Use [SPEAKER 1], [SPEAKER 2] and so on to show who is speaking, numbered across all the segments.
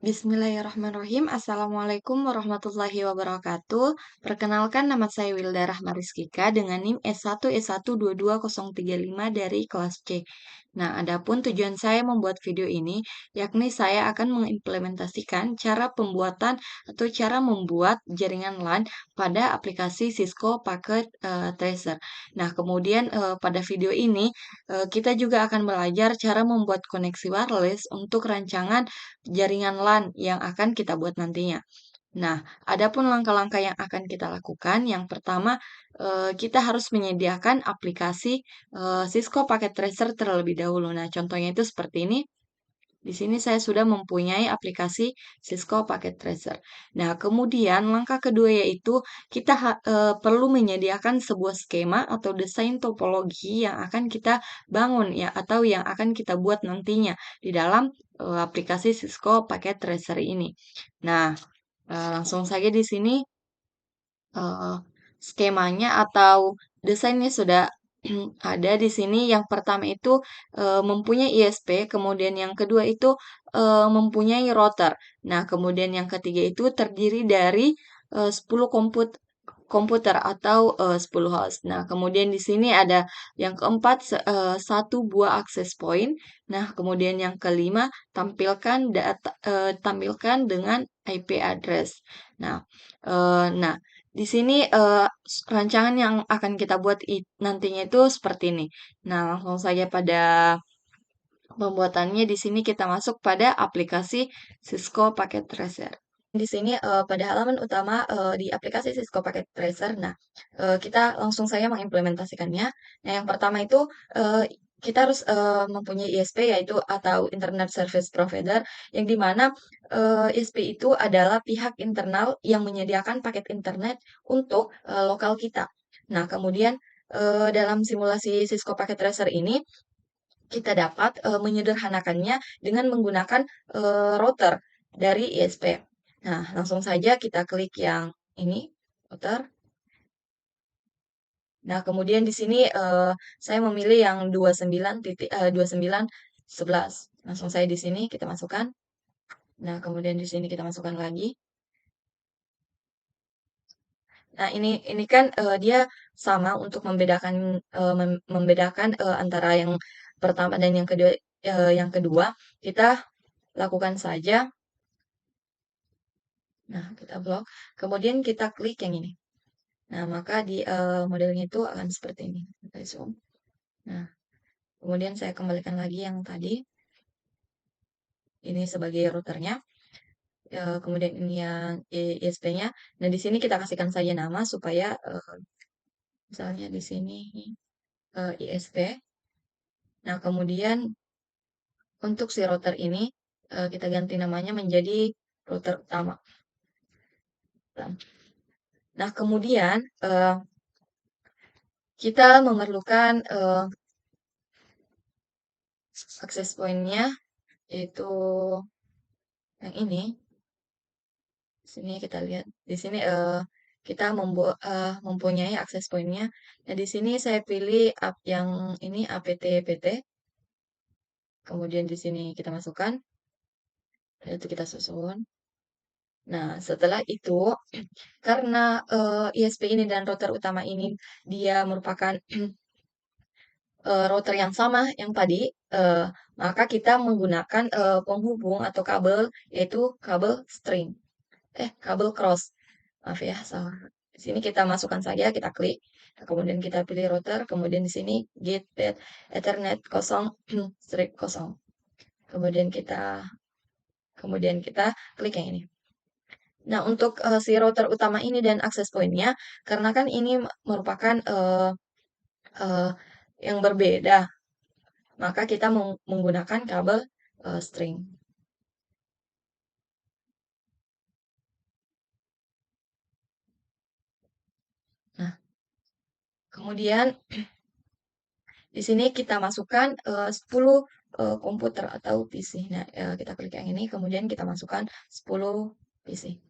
[SPEAKER 1] Bismillahirrahmanirrahim. Assalamualaikum warahmatullahi wabarakatuh. Perkenalkan nama saya Wilda Rahma Rizkika dengan NIM S1S1221035 dari kelas C. Nah, adapun tujuan saya membuat video ini, yakni saya akan mengimplementasikan cara pembuatan atau cara membuat jaringan LAN pada aplikasi Cisco Packet Tracer. Nah, kemudian pada video ini kita juga akan belajar cara membuat koneksi wireless untuk rancangan jaringan LAN yang akan kita buat nantinya. Nah, adapun langkah-langkah yang akan kita lakukan, yang pertama, kita harus menyediakan aplikasi Cisco Packet Tracer terlebih dahulu. Nah, contohnya itu seperti ini. Di sini saya sudah mempunyai aplikasi Cisco Packet Tracer. Nah, kemudian langkah kedua yaitu kita perlu menyediakan sebuah skema atau desain topologi yang akan kita bangun ya atau yang akan kita buat nantinya di dalam aplikasi Cisco Packet Tracer ini. Nah, langsung saja di sini Eee, skemanya atau desainnya sudah ada di sini. Yang pertama itu, mempunyai ISP, kemudian yang kedua itu, mempunyai router. Nah, kemudian yang ketiga itu terdiri dari, 10 komputer atau, 10 host. Nah, kemudian di sini ada yang keempat 1 buah access point. Nah, kemudian yang kelima tampilkan dengan IP address. Nah, nah di sini, rancangan yang akan kita buat nantinya itu seperti ini. Nah, langsung saja pada pembuatannya di sini kita masuk pada aplikasi Cisco Packet Tracer. Di sini, pada halaman utama, di aplikasi Cisco Packet Tracer, nah, kita langsung saja mengimplementasikannya. Nah, yang pertama itu, kita harus, mempunyai ISP yaitu atau Internet Service Provider, yang di mana, ISP itu adalah pihak internal yang menyediakan paket internet untuk, lokal kita. Nah, kemudian, dalam simulasi Cisco Packet Tracer ini, kita dapat, menyederhanakannya dengan menggunakan, router dari ISP. Nah, langsung saja kita klik yang ini, router. Nah, kemudian di sini, saya memilih yang 29.29.11. Langsung saja di sini kita masukkan. Nah, kemudian di sini kita masukkan lagi. Nah, ini kan, dia sama untuk membedakan, antara yang pertama dan yang kedua, kita lakukan saja. Nah, kita blok, kemudian kita klik yang ini. Nah, maka di, modelnya itu akan seperti ini. Kita zoom. Nah, kemudian saya kembalikan lagi yang tadi, ini sebagai routernya, kemudian ini yang ISP-nya. Nah, di sini kita kasihkan saja nama supaya, misalnya di sini, ISP. Nah, kemudian untuk si router ini, kita ganti namanya menjadi router utama. Nah, kemudian, kita memerlukan, akses point-nya, yaitu yang ini. Di sini kita lihat, di sini, kita mempunyai akses point-nya. Nah, di sini saya pilih yang ini apt-pt, kemudian di sini kita masukkan, itu kita susun. Nah, setelah itu, karena, ISP ini dan router utama ini dia merupakan, router yang sama yang tadi, maka kita menggunakan, penghubung atau kabel, yaitu kabel string. Kabel cross. Maaf ya, salah. Di sini kita masukkan saja, kita klik. Nah, kemudian kita pilih router, kemudian di sini get Ethernet 0, strip 0. Kemudian kita klik yang ini. Nah, untuk si router utama ini dan akses point-nya, karena kan ini merupakan eh, yang berbeda, maka kita menggunakan kabel string. Nah, kemudian di sini kita masukkan 10 komputer atau PC. Nah, kita klik yang ini, kemudian kita masukkan 10 PC.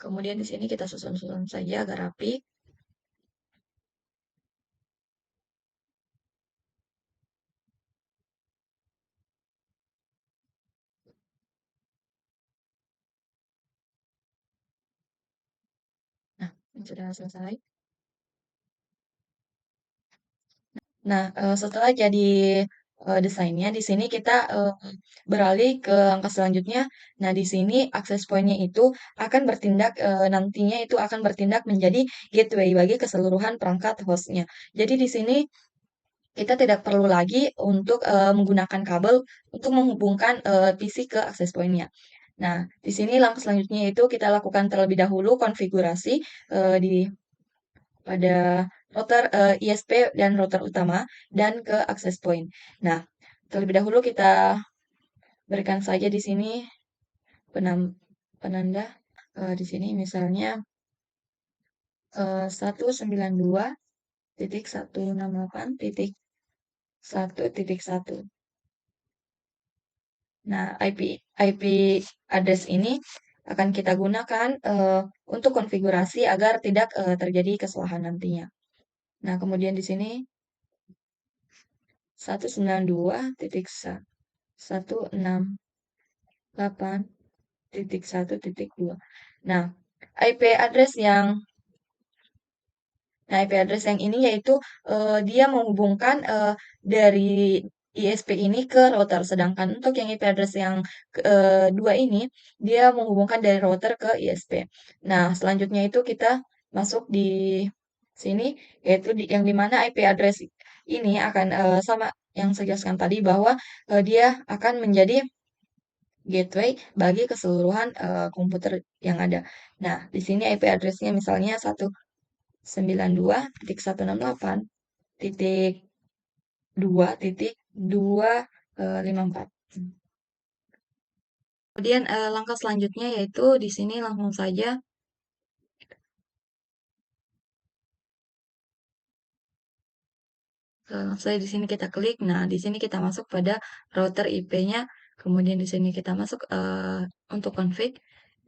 [SPEAKER 1] Kemudian di sini kita susun-susun saja agar rapi. Nah, ini sudah selesai. Nah, setelah jadi desainnya, di sini kita beralih ke langkah selanjutnya. Nah, di sini akses point-nya itu akan bertindak nantinya itu akan bertindak menjadi gateway bagi keseluruhan perangkat host-nya. Jadi di sini kita tidak perlu lagi untuk menggunakan kabel untuk menghubungkan PC ke akses point-nya. Nah, di sini langkah selanjutnya itu kita lakukan terlebih dahulu konfigurasi di pada router ISP dan router utama dan ke access point. Nah, terlebih dahulu kita berikan saja di sini penanda di sini misalnya 192.168.1.1. Nah, IP address ini akan kita gunakan untuk konfigurasi agar tidak terjadi kesalahan nantinya. Nah, kemudian di sini 192.168.1.1.2. Nah, IP address yang IP address yang ini yaitu dia menghubungkan dari ISP ini ke router. Sedangkan untuk yang IP address yang dua ini dia menghubungkan dari router ke ISP. Nah, selanjutnya itu kita masuk di sini yaitu yang dimana IP address ini akan sama yang saya jelaskan tadi bahwa dia akan menjadi gateway bagi keseluruhan komputer yang ada. Nah, di sini IP address-nya misalnya 192.168.2.254. Kemudian langkah selanjutnya yaitu di sini langsung saja saya di sini kita klik. Nah, di sini kita masuk pada router IP-nya. Kemudian di sini kita masuk untuk config.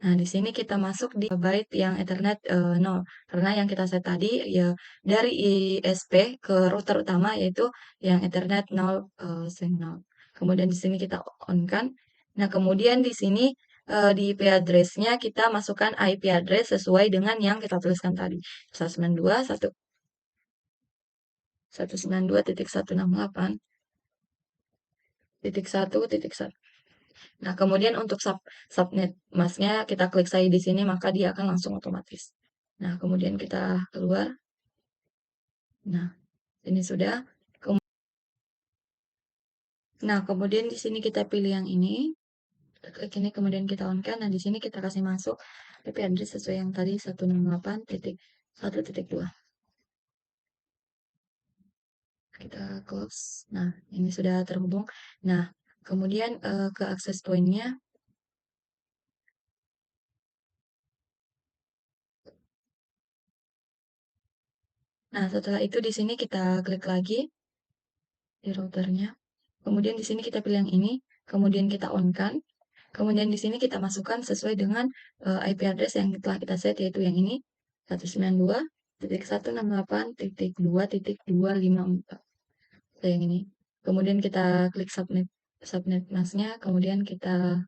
[SPEAKER 1] Nah, di sini kita masuk di byte yang Ethernet 0. Karena yang kita set tadi ya dari ISP ke router utama yaitu yang Ethernet 0 string 0. Kemudian di sini kita on-kan. Nah, kemudian di sini di IP address-nya kita masukkan IP address sesuai dengan yang kita tuliskan tadi. 192.168.1.1.1. Nah, kemudian untuk subnet masknya kita klik saja di sini maka dia akan langsung otomatis. Nah, kemudian kita keluar. Nah, ini sudah. Nah, kemudian di sini kita pilih yang ini. Kita klik ini kemudian kita on-kan. Nah, di sini kita kasih masuk IP address sesuai yang tadi 168.1.2. Kita close. Nah, ini sudah terhubung. Nah, kemudian ke access point-nya. Nah, setelah itu di sini kita klik lagi di routernya. Kemudian di sini kita pilih yang ini, kemudian kita on-kan. Kemudian di sini kita masukkan sesuai dengan IP address yang telah kita set yaitu yang ini 192.168.2.254. Yang ini. Kemudian kita klik subnet subnet masknya, kemudian kita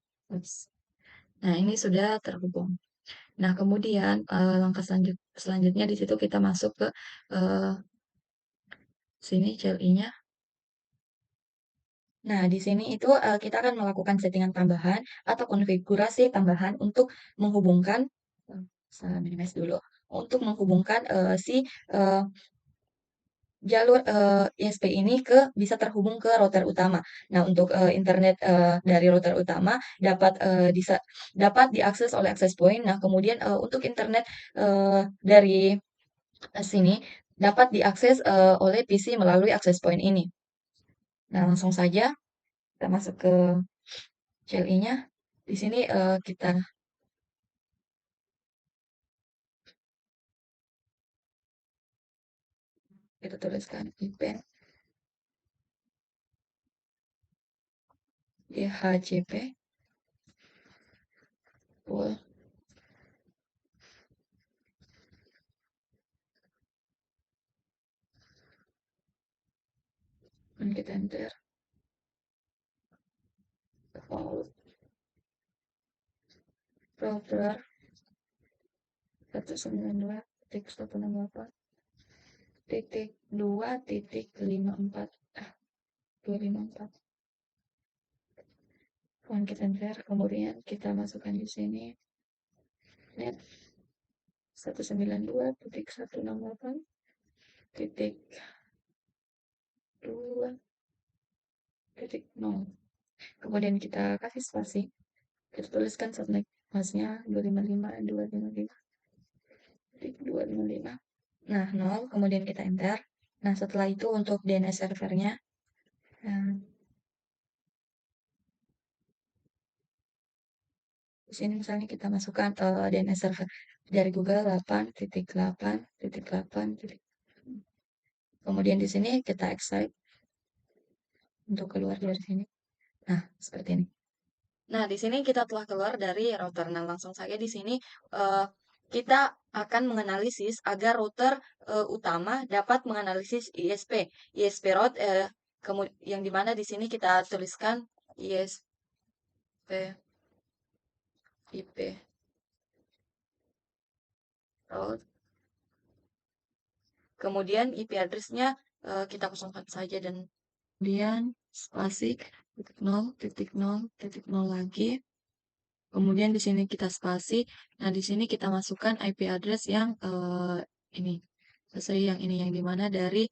[SPEAKER 1] Nah, ini sudah terhubung. Nah, kemudian langkah selanjutnya di situ kita masuk ke uh, sini CLI-nya. Nah, di sini itu kita akan melakukan settingan tambahan atau konfigurasi tambahan untuk menghubungkan saya minimize dulu untuk menghubungkan si uh, jalur ISP ini bisa terhubung ke router utama. Nah, untuk internet dari router utama dapat diakses oleh access point. Nah, kemudian untuk internet dari sini dapat diakses oleh PC melalui access point ini. Nah, langsung saja kita masuk ke CLI-nya. Di sini kita tuliskan IP DHCP full enter, default router 192.168.2.54, 254. Kita enter, kemudian kita masukkan di sini net 192.168.2.0. Kemudian kita kasih spasi, kita tuliskan subnet masnya 255.255.255. Nah, 0, kemudian kita enter. Nah, setelah itu untuk DNS servernya, di sini misalnya kita masukkan DNS server dari Google 8.8.8. Kemudian di sini kita exit untuk keluar dari sini. Nah, seperti ini. Nah, di sini kita telah keluar dari router. Nah, langsung saja di sini kita akan menganalisis agar router utama dapat menganalisis ISP. ISP route yang dimana di sini kita tuliskan ISP IP route. Kemudian IP address-nya kita kosongkan saja dan kemudian spasi 0.0.0 lagi. Kemudian di sini kita spasi. Nah, di sini kita masukkan IP address yang ini. Sesuai yang ini, yang dimana dari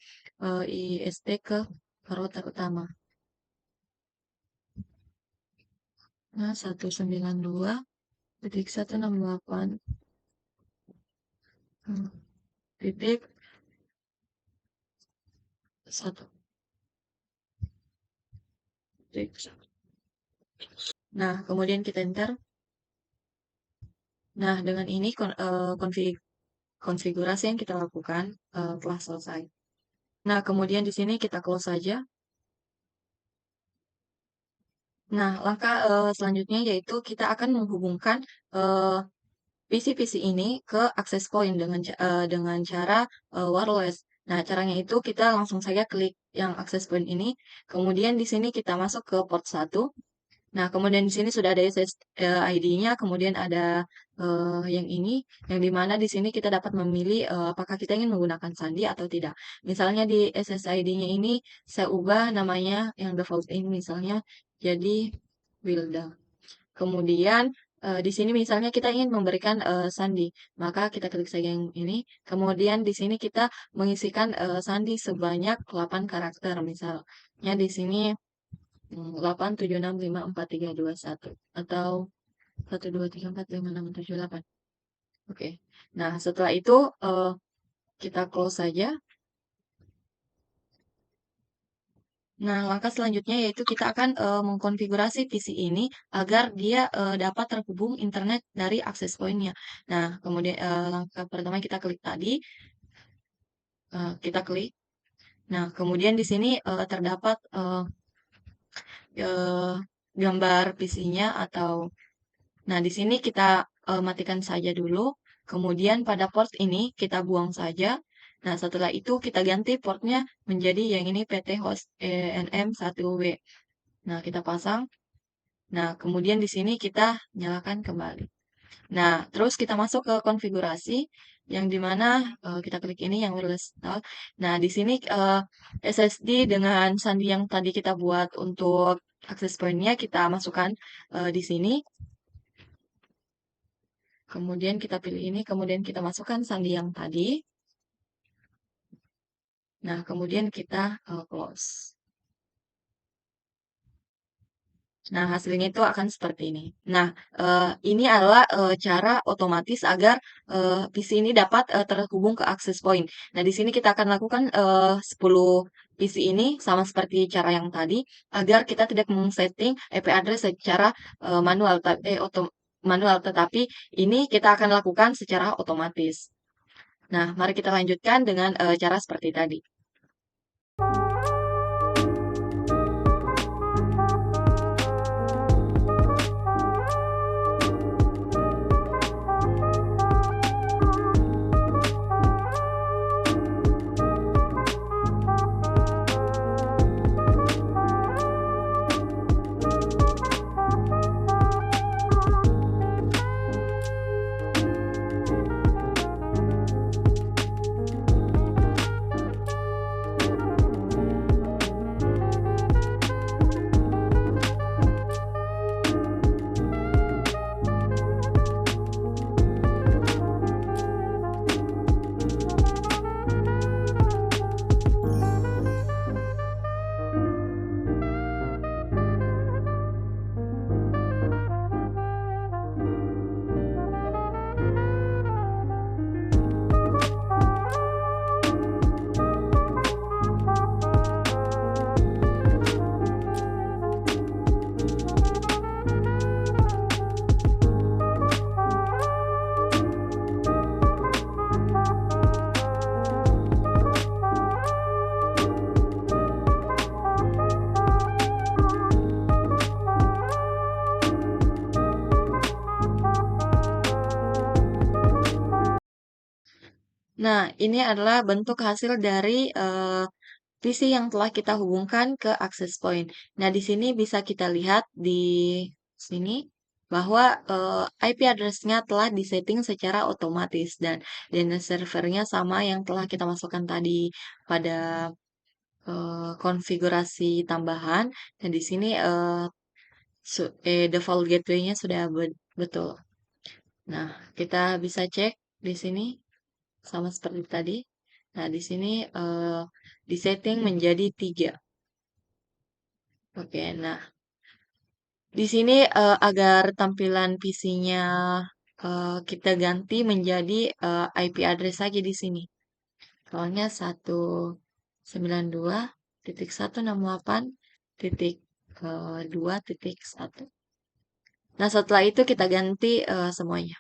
[SPEAKER 1] ISP ke router utama. Nah, 192.168 titik 1. Nah, kemudian kita enter. Nah, dengan ini konfigurasi yang kita lakukan telah selesai. Nah, kemudian di sini kita close saja. Nah, langkah selanjutnya yaitu kita akan menghubungkan PC-PC ini ke access point dengan cara wireless. Nah, caranya itu kita langsung saja klik yang access point ini. Kemudian di sini kita masuk ke port 1. Nah, kemudian di sini sudah ada SSID-nya, kemudian ada yang ini, yang dimana di sini kita dapat memilih apakah kita ingin menggunakan sandi atau tidak. Misalnya di SSID-nya ini saya ubah namanya yang default ini misalnya jadi Wilda. Kemudian di sini misalnya kita ingin memberikan sandi, maka kita klik saja yang ini. Kemudian di sini kita mengisikan sandi sebanyak 8 karakter. Misalnya di sini 8765431 atau 1234567 8. Oke. Nah, setelah itu kita close saja. Nah, langkah selanjutnya yaitu kita akan mengkonfigurasi PC ini agar dia dapat terhubung internet dari access point-nya. Nah, kemudian langkah pertama kita klik tadi, kita klik. Nah, kemudian di sini terdapat gambar PC-nya atau, nah di sini kita matikan saja dulu. Kemudian pada port ini kita buang saja. Nah, setelah itu kita ganti portnya menjadi yang ini PT host NM1W. Nah, kita pasang. Nah, kemudian di sini kita nyalakan kembali. Nah, terus kita masuk ke konfigurasi yang dimana kita klik ini yang wireless. Nah, di sini SSD dengan sandi yang tadi kita buat untuk access point-nya kita masukkan di sini. Kemudian kita pilih ini, kemudian kita masukkan sandi yang tadi. Nah, kemudian kita close. Nah, hasilnya itu akan seperti ini. Nah, ini adalah cara otomatis agar PC ini dapat terhubung ke access point. Nah, di sini kita akan lakukan 10 PC ini sama seperti cara yang tadi, agar kita tidak men-setting IP address secara manual, tetapi ini kita akan lakukan secara otomatis. Nah, mari kita lanjutkan dengan cara seperti tadi. Nah, ini adalah bentuk hasil dari PC yang telah kita hubungkan ke access point. Nah, di sini bisa kita lihat di sini bahwa IP address-nya telah disetting secara otomatis dan DNS servernya sama yang telah kita masukkan tadi pada konfigurasi tambahan dan di sini default gateway-nya sudah betul. Nah, kita bisa cek di sini sama seperti tadi. Nah, di sini disetting menjadi 3. Oke, nah di sini agar tampilan PC-nya kita ganti menjadi IP address saja di sini. Soalnya 192.168.2.1. Nah, setelah itu kita ganti semuanya.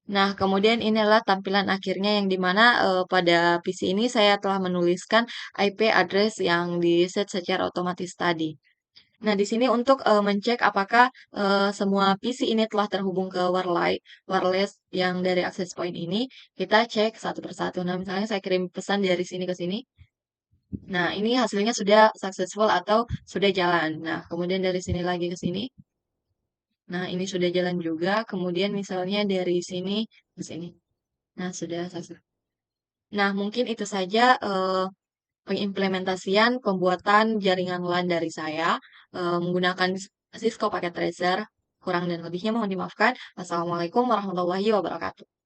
[SPEAKER 1] Nah, kemudian inilah tampilan akhirnya yang dimana pada PC ini saya telah menuliskan IP address yang di-set secara otomatis tadi. Nah, di sini untuk mencek apakah semua PC ini telah terhubung ke wireless yang dari access point ini, kita cek satu persatu. Nah, misalnya saya kirim pesan dari sini ke sini. Nah, ini hasilnya sudah successful atau sudah jalan. Nah, kemudian dari sini lagi ke sini. Nah, ini sudah jalan juga. Kemudian misalnya dari sini ke sini. Nah, sudah sukses. Nah, mungkin itu saja pengimplementasian pembuatan jaringan LAN dari saya menggunakan Cisco Packet Tracer. Kurang dan lebihnya mohon dimaafkan. Wassalamualaikum warahmatullahi wabarakatuh.